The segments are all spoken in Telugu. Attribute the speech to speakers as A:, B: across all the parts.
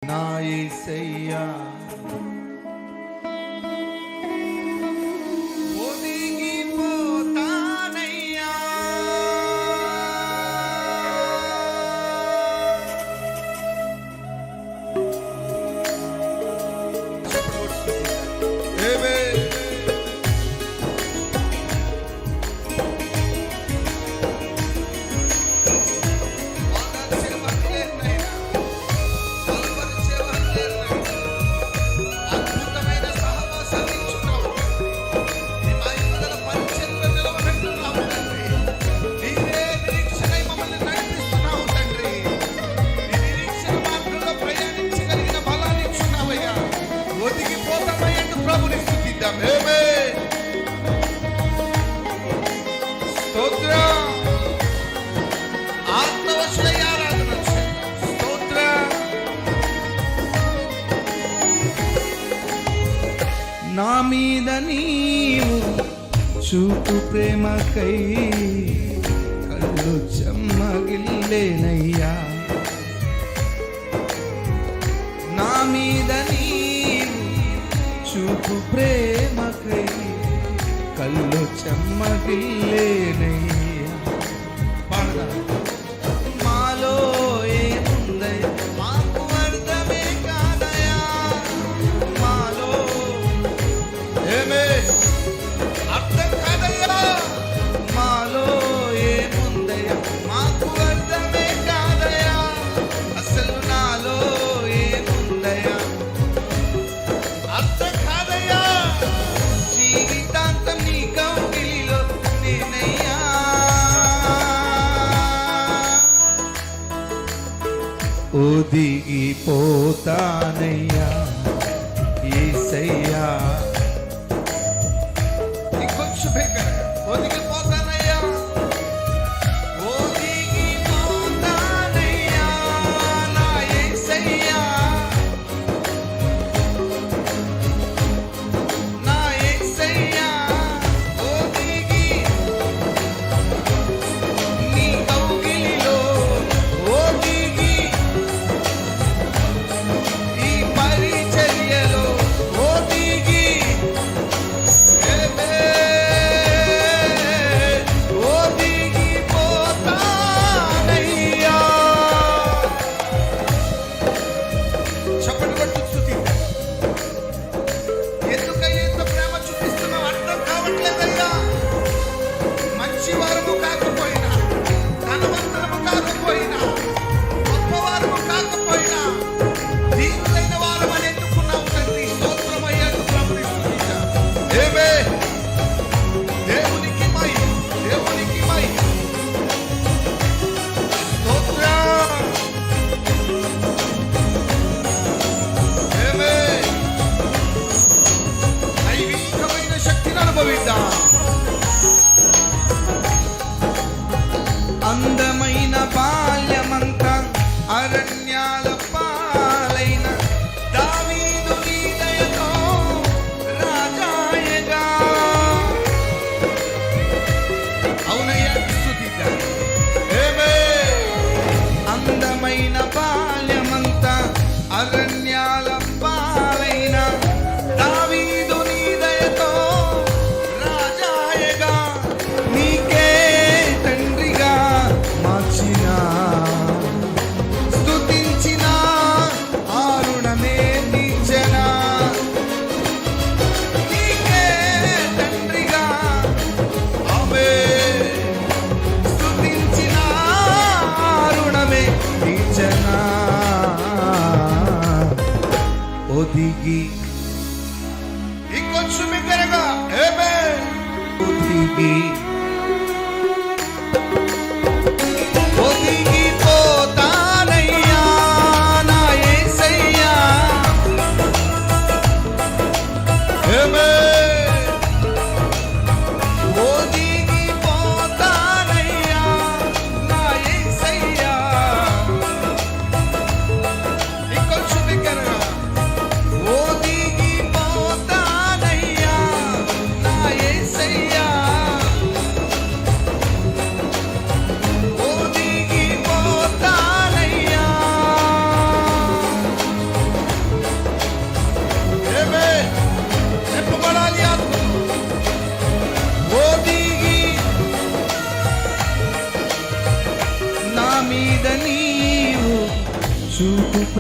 A: నా యేసయ్యా ఒదిగిపోతానయ్యా నా మీద నీవు చూపు ప్రేమకై కళ్ళు చెమ్మగిల్లేనయ్యా. నా మీద నీవు చూపు ప్రేమకై కళ్ళు చెమ్మగిల్లేనయ్యా. పాడదా మాలో ఏముందయ్యా మాకు అర్థమే కాదయా. మాలో ఏమే అర్థం కాదయ్యా. మాలో ఏముందయ్యా మాకు అర్థమే కాదయ్యా. అసలు నాలో ఏముందయ్యా అర్థం కాదయ్యా. జీవితాంతం నీ కౌగిలిలో నేనయ్యా. ఒదిగిపోతానయ్యా యేసయ్యా. ఒదిగిపోతానయ్యా ఒదిగిపోతానయ్యా నా యేసయ్యా. నా యేసయ్యా ఒదిగి నీ కౌగిలిలో ఒదిగి ఈ పరిచర్యలో ఒదిగి అందమైన బాల్యమంతా అరణ్యాల పాలైన దావీదు నీ దయతో రాజాయగా. అవునయ్యా స్తుతిద్దాం. అందమైన బాల్యమంతా అరణ్యాల పాలైన దావీదు నీ దయతో రాజాయగా. నీకే తండ్రిగా మార్చిన స్తుతించిన ఆరుణమే నిజన. నీకే తండ్రిగా ఆమె స్తుతించిన ఆరుణమే నిజన. ఒదిగి ఇంకొంచెం బిగ్గరగా ఒదిగి ఒదిగిపోతానయ్యా నా యేసయ్యా. ఒదిగిపోతానయ్యా నా యేసయ్యా. ఇంకొంచెం బిగ్గరగా ఒదిగి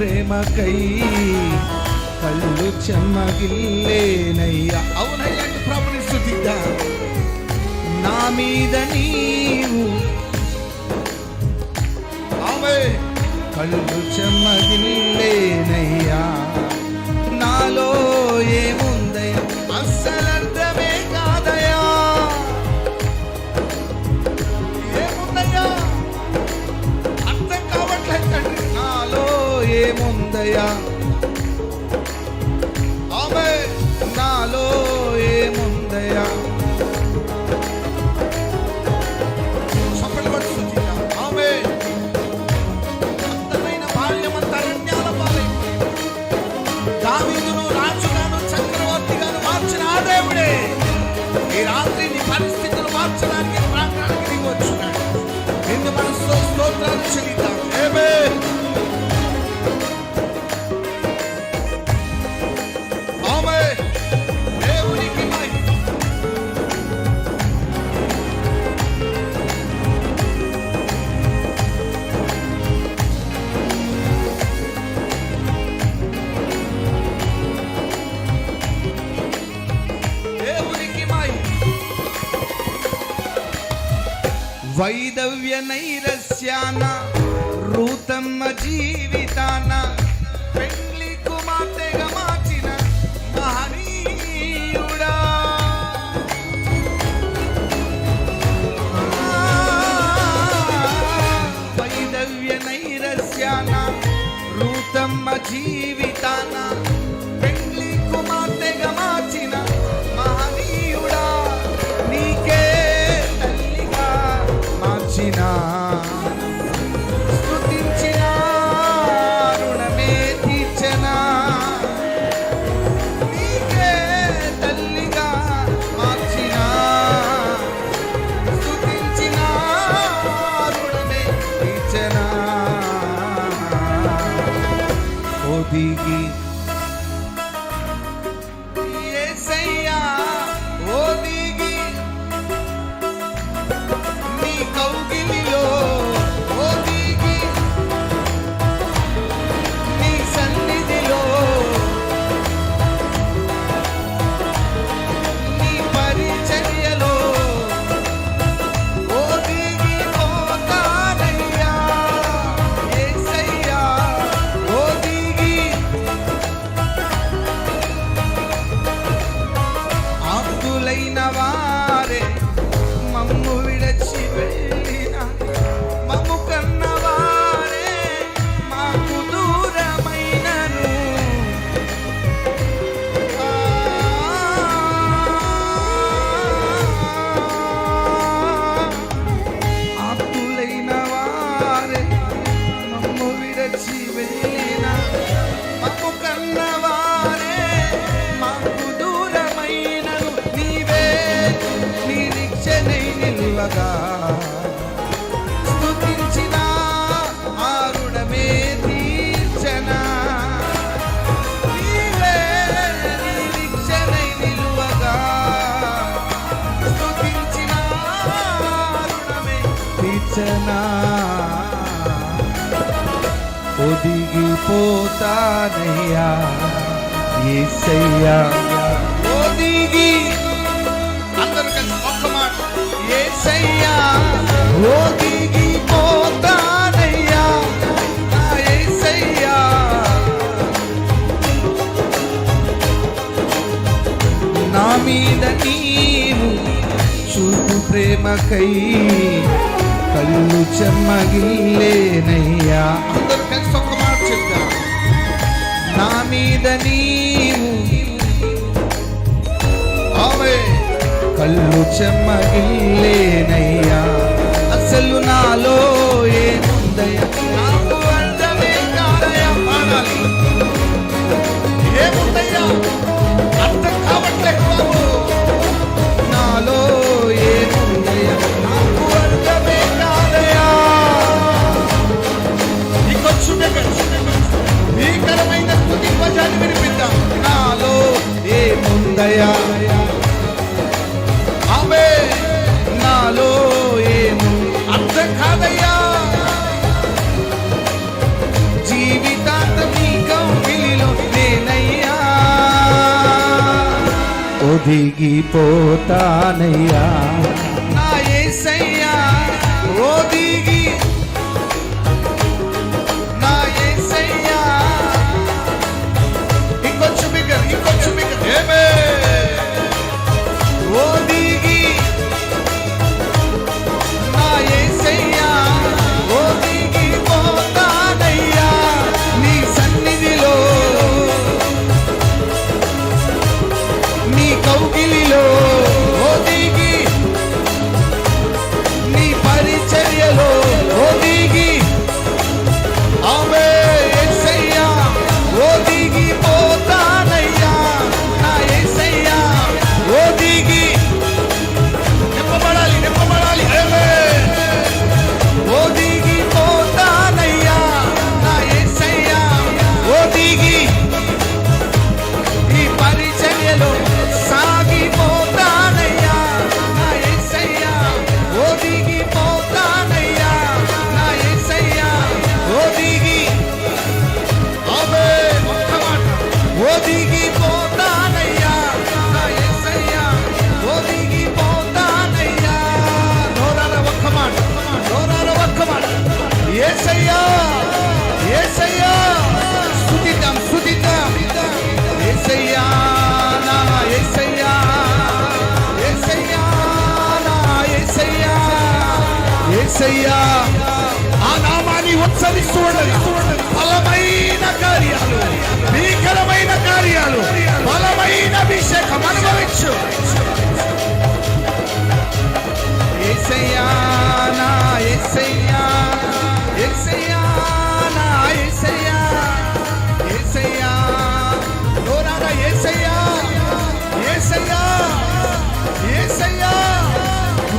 A: ప్రేమకై కళ్ళు చెమ్మగిల్లేనయ్యా. అవునయ్యా, ప్రభుని స్తుతిద్దా. నా మీద నీవు ఆమె కళ్ళు చెమ్మగిల్లేనయ్యా. నాలో ఏముందయ్యా, అస్సలర్థమే కాదయ్యా. ఏముందయ్యా, అర్థం కావట్లేదు తండ్రి. నాలో ఏముందయ్యా, ఆమె నాలో ఏముందయ్యా. దావీదును రాజుగాను చక్రవర్తిగాను మార్చిన ఆ దేవుడే ఈ రాత్రి నీ పరిస్థితులు మార్చడానికి ప్రాంతానికి దిగి వచ్చున్నాడు. నిన్ను మనసులో స్తోత్రాలు చెల్లిద్దాం. ఆమేన్. ఆమేన్. దేవునికి మహిమ. వైదవ్య నైరస్యాన రూతమ్మ జీవితాన పెళ్లి కుమార్తెగా మార్చిన మహనీయుడా. వైదవ్య నైరస్యాన రూతమ్మ జీవితాన పెళ్లి కుమార్తెగా మార్చిన మహనీయుడా. నీకే స్తుతించిన రుణమే తీర్చనా. నీకే తల్లిగా మార్చిన స్తుతించిన రుణమే తీర్చనా. ఒదిగి యేసయ్యా ఒదిగి నీ కౌగిలిలో ఒదిగి నీ సన్నిధిలో నీ పరిచర్యలో ఒదిగి పోతానయ్యా. యేసయ్యా ఒదిగి ఆప్తులైన వారే మమ్ము విడచి వెళ్ళిన మమ్ము కన్నవారే మాకు దూరమైనను ఆప్తులైన వారే మమ్ము విడచి వెళ్ళిన మమ్ము కన్నవారే మాకు దూరమైనను నీవే నిరీక్షణై నిలువగా స్తుతించిన ఆ రుణమే తీర్చనా. నీవే నిరీక్షణై నిలువగా స్తుతించిన ఆ రుణమే తీర్చనా. ఒదిగిపోతానయ్యా యేసయ్యా ఒదిగి. అందరూ కలిసి ఒక్క మాట. యేసయ్యా ఒదిగిపోతానయ్యా నా యేసయ్యా. నా మీద నీవు చూపు ప్రేమకై కళ్ళు చెమ్మగిల్లేనయ్యా. అందరూ కలిసి ఒక్క మాట చెప్తా. నా మీద నీవు ఆమేన్ కళ్ళు చెమ్మగిల్లేనయ్యా. అసలు నాలో ఏముందయ్యా, నాకు అర్థమే కాదయ్యా. పాడాలి. ఏముందయ్యా, అర్థం కావట్లేదు బాబు. నాలో ఏముందయ్యా, నాకు అర్థమే కాదయ్యా. ఇంకొచ్చుండే భీకరమైన స్తుతి పదాన్ని వినిపిద్దాం. నాలో ఏముందయ్యా, ఆమేన్. నాలో ఏము అర్థం కాదయ్యా.
B: దిగిపోతానయ్యా
A: నా యేసయ్యా ఒదిగి నా యేసయ్యా ఇంకొంచెం బిగ్గర ఆమేన్ ఒదిగి నా యేసయ్యా ఒదిగి పోతానయ్యా నీ సన్నిధిలో నీ కౌగిలిలో ఒదిగి నీ పరిచర్యలో ఒదిగి ఆమె యేసయ్యా ఒదిగి పోతానయ్యా నా యేసయ్యా ఒదిగి నింపబడాలి ఆమేన్ ఒదిగి పోతానయ్యా నా యేసయ్యా ఒదిగి ఈ పరిచర్యలో సాగిపోతానయ్యా నా యేసయ్యా ఒదిగి పోతానయ్యా నా యేసయ్యా ఒదిగి ఆమేన్ ఒక్క మాట ఒదిగి పోతానయ్యా నా యేసయ్యా ఒదిగి పోతానయ్యా నోరార ఒక్క మాట యేసయ్యా స్తుతిద్దాం యేసయ్యా నా యేసయ్యా నా యేసయ్యా ఆ నామాన్ని ఉత్సవిస్తూ ఉండాలి బలమైన కార్యాలు భీకరమైన కార్యాలు బలమైన అభిషేకం అనుభవించు యేసయ్యా నా యేసయ్యా నా యేసయ్యా నోరార యేసయ్యా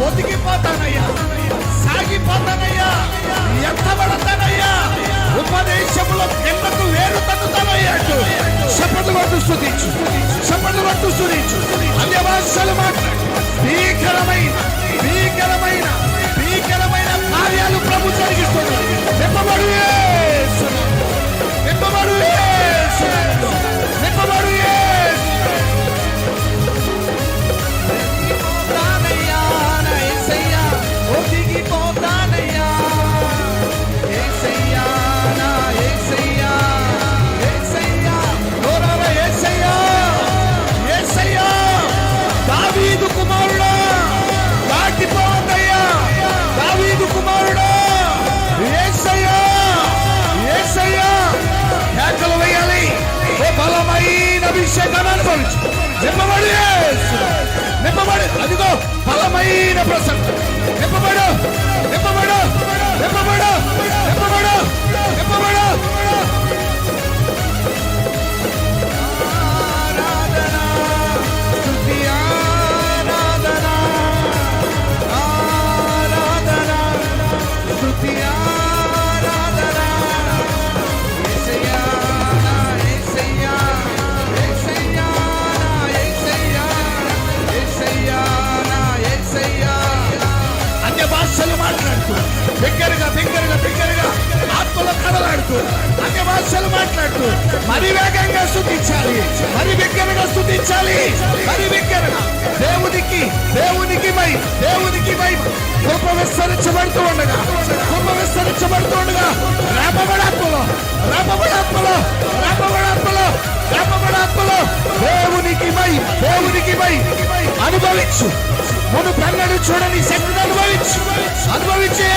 A: ఒదిగిపోతానయ్యా సాగిపోతానయ్యా ఎత్తబడతానయ్యా ఉపదేశములో కిందకు వేరు తన్నుతానయ్యాడు శపథలు పట్టు స్తుతించు అన్య భాషలు మాట్లాడు భీకరమైన కార్యాలు ప్రభు జరిగిస్తున్నాడు నింపబడు యేసు పోతానయ్యా నా యేసయ్యా ఒదిగి పోతానయ్యా యేసయ్యా నా యేసయ్యా నోరార యేసయ్యా దావీదు కుమారుడా దాటిపోవద్దయ్యా దావీదు కుమారుడా యేసయ్యా కేకలు వేయాలి ఓ బలమైన అభిషేకాన్ని అనుభవించు నింపబడి అదిగో బలమైన ప్రసంగం నింపబడు ఆరాధన స్తుతి ఆరాధన యేసయ్యా నా యేసయ్యా అన్య భాషలు మాట్లాడుతూ బిగ్గరగా ఆత్మలో కదలాడుతూ అన్య భాషలు మాట్లాడుతూ మరి వేగంగా స్తుతించాలి మరి బిగ్గరగా స్తుతించాలి మరి బిగ్గరగా దేవునికి మై కృప విస్తరించబడుతూ ఉండగా రేపబడాత్మలో దేవునికి మై అనుభవించు మును పెన్నడు చూడని శక్తిని అనుభవించే